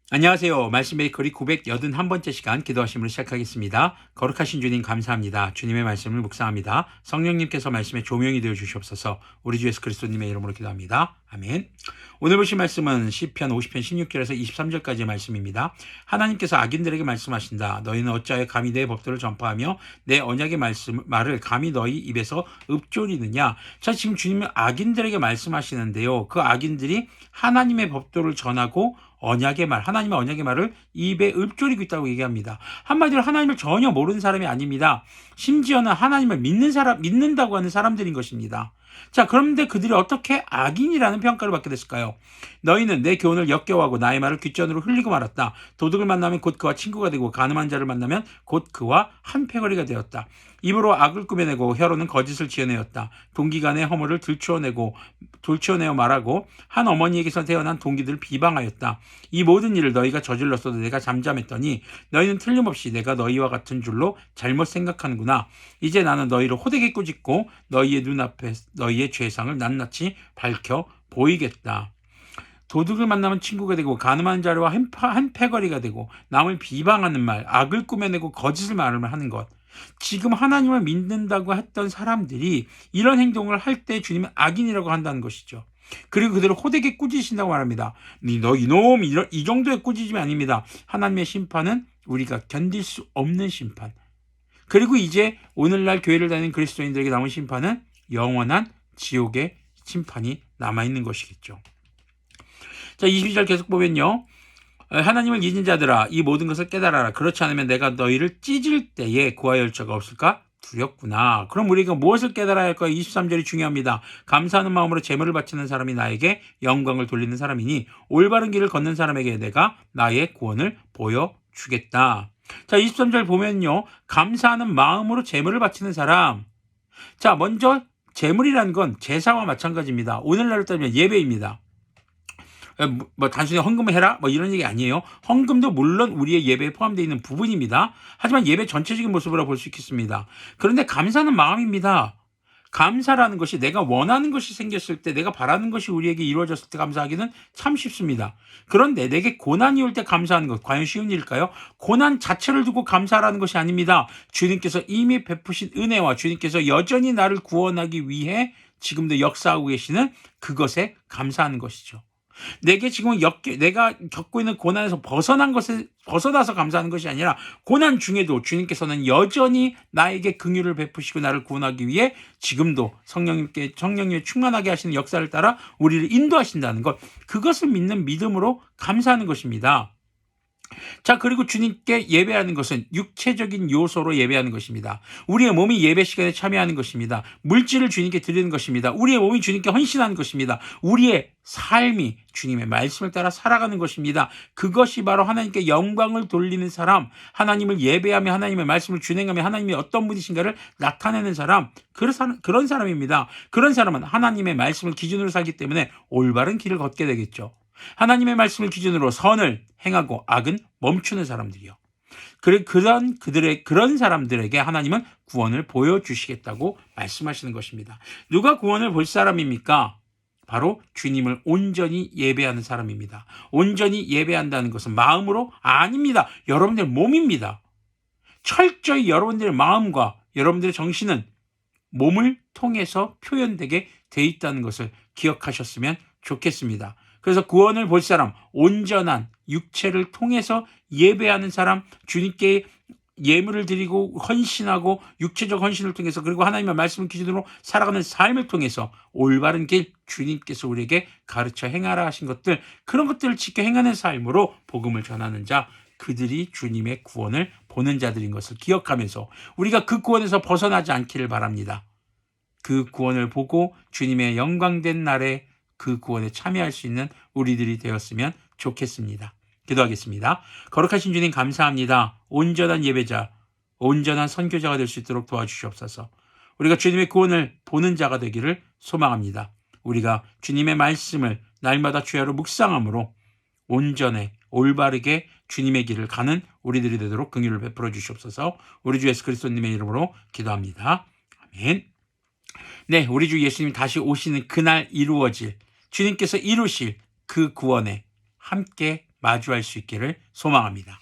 안녕하세요. 말씀 메이커리 981번째 시간 기도하심으로 시작하겠습니다. 거룩하신 주님 감사합니다. 주님의 말씀을 묵상합니다. 성령님께서 말씀의 조명이 되어 주시옵소서. 우리 주 예수 그리스도님의 이름으로 기도합니다. 아멘. 오늘 보실 말씀은 시편 50편 16절에서 23절까지의 말씀입니다. 하나님께서 악인들에게 말씀하신다. 너희는 어찌하여 감히 내 법도를 전파하며 내 언약의 말을 감히 너희 입에서 읊조리느냐. 자, 지금 주님은 악인들에게 말씀하시는데요. 그 악인들이 하나님의 법도를 전하고 하나님의 언약의 말을 입에 읊조리고 있다고 얘기합니다. 한마디로 하나님을 전혀 모르는 사람이 아닙니다. 심지어는 하나님을 믿는다고 하는 사람들인 것입니다. 자, 그런데 그들이 어떻게 악인이라는 평가를 받게 됐을까요? 너희는 내 교훈을 역겨워하고 나의 말을 귓전으로 흘리고 말았다. 도둑을 만나면 곧 그와 친구가 되고 가늠한 자를 만나면 곧 그와 한 패거리가 되었다. 입으로 악을 꾸며내고 혀로는 거짓을 지어내었다. 동기간의 허물을 돌쳐내어 말하고 한 어머니에게서 태어난 동기들을 비방하였다. 이 모든 일을 너희가 저질렀어도 내가 잠잠했더니 너희는 틀림없이 내가 너희와 같은 줄로 잘못 생각하는구나. 이제 나는 너희를 호되게 꾸짖고 너희의 눈앞에 너희의 죄상을 낱낱이 밝혀 보이겠다. 도둑을 만나면 친구가 되고 가늠한 자와 한 패거리가 되고 남을 비방하는 말, 악을 꾸며내고 거짓을 말하는 것. 지금 하나님을 믿는다고 했던 사람들이 이런 행동을 할 때 주님은 악인이라고 한다는 것이죠. 그리고 그들을 호되게 꾸짖으신다고 말합니다. 너 이놈, 이 정도의 꾸짖음이 아닙니다. 하나님의 심판은 우리가 견딜 수 없는 심판. 그리고 이제 오늘날 교회를 다니는 그리스도인들에게 남은 심판은 영원한 지옥의 심판이 남아있는 것이겠죠. 자, 22절 계속 보면요. 하나님을 잊은 자들아 이 모든 것을 깨달아라. 그렇지 않으면 내가 너희를 찢을 때에 구하여 자가 없을까? 두렵구나. 그럼 우리가 무엇을 깨달아야 할까요? 23절이 중요합니다. 감사하는 마음으로 제물을 바치는 사람이 나에게 영광을 돌리는 사람이니 올바른 길을 걷는 사람에게 내가 나의 구원을 보여주겠다. 자, 23절 보면요. 감사하는 마음으로 제물을 바치는 사람. 자, 먼저 제물이라는 건 제사와 마찬가지입니다. 오늘날로 따지면 예배입니다. 단순히 헌금을 해라 이런 얘기 아니에요. 헌금도 물론 우리의 예배에 포함되어 있는 부분입니다. 하지만 예배 전체적인 모습으로 볼 수 있겠습니다. 그런데 감사는 마음입니다. 감사라는 것이 내가 원하는 것이 생겼을 때, 내가 바라는 것이 우리에게 이루어졌을 때 감사하기는 참 쉽습니다. 그런데 내게 고난이 올 때 감사하는 것, 과연 쉬운 일일까요? 고난 자체를 두고 감사라는 것이 아닙니다. 주님께서 이미 베푸신 은혜와 주님께서 여전히 나를 구원하기 위해 지금도 역사하고 계시는 그것에 감사하는 것이죠. 내게 지금 내가 겪고 있는 고난에서 벗어나서 감사하는 것이 아니라 고난 중에도 주님께서는 여전히 나에게 긍휼을 베푸시고 나를 구원하기 위해 지금도 성령님의 충만하게 하시는 역사를 따라 우리를 인도하신다는 것, 그것을 믿는 믿음으로 감사하는 것입니다. 자, 그리고 주님께 예배하는 것은 육체적인 요소로 예배하는 것입니다. 우리의 몸이 예배 시간에 참여하는 것입니다. 물질을 주님께 드리는 것입니다. 우리의 몸이 주님께 헌신하는 것입니다. 우리의 삶이 주님의 말씀을 따라 살아가는 것입니다. 그것이 바로 하나님께 영광을 돌리는 사람, 하나님을 예배하며 하나님의 말씀을 준행하며 하나님이 어떤 분이신가를 나타내는 사람, 그런 사람입니다. 그런 사람은 하나님의 말씀을 기준으로 살기 때문에 올바른 길을 걷게 되겠죠. 하나님의 말씀을 기준으로 선을 행하고 악은 멈추는 사람들이요. 그런 사람들에게 하나님은 구원을 보여주시겠다고 말씀하시는 것입니다. 누가 구원을 볼 사람입니까? 바로 주님을 온전히 예배하는 사람입니다. 온전히 예배한다는 것은 마음으로 아닙니다. 여러분들의 몸입니다. 철저히 여러분들의 마음과 여러분들의 정신은 몸을 통해서 표현되게 돼 있다는 것을 기억하셨으면 좋겠습니다. 그래서 구원을 볼 사람, 온전한 육체를 통해서 예배하는 사람, 주님께 예물을 드리고 헌신하고 육체적 헌신을 통해서, 그리고 하나님의 말씀을 기준으로 살아가는 삶을 통해서 올바른 길, 주님께서 우리에게 가르쳐 행하라 하신 것들, 그런 것들을 지켜 행하는 삶으로 복음을 전하는 자, 그들이 주님의 구원을 보는 자들인 것을 기억하면서 우리가 그 구원에서 벗어나지 않기를 바랍니다. 그 구원을 보고 주님의 영광된 날에 그 구원에 참여할 수 있는 우리들이 되었으면 좋겠습니다. 기도하겠습니다. 거룩하신 주님 감사합니다. 온전한 예배자, 온전한 선교자가 될 수 있도록 도와주시옵소서. 우리가 주님의 구원을 보는 자가 되기를 소망합니다. 우리가 주님의 말씀을 날마다 주야로 묵상함으로 온전해 올바르게 주님의 길을 가는 우리들이 되도록 긍휼을 베풀어 주시옵소서. 우리 주 예수 그리스도님의 이름으로 기도합니다. 아멘. 네, 우리 주 예수님 다시 오시는 그날 이루어질, 주님께서 이루실 그 구원에 함께 마주할 수 있기를 소망합니다.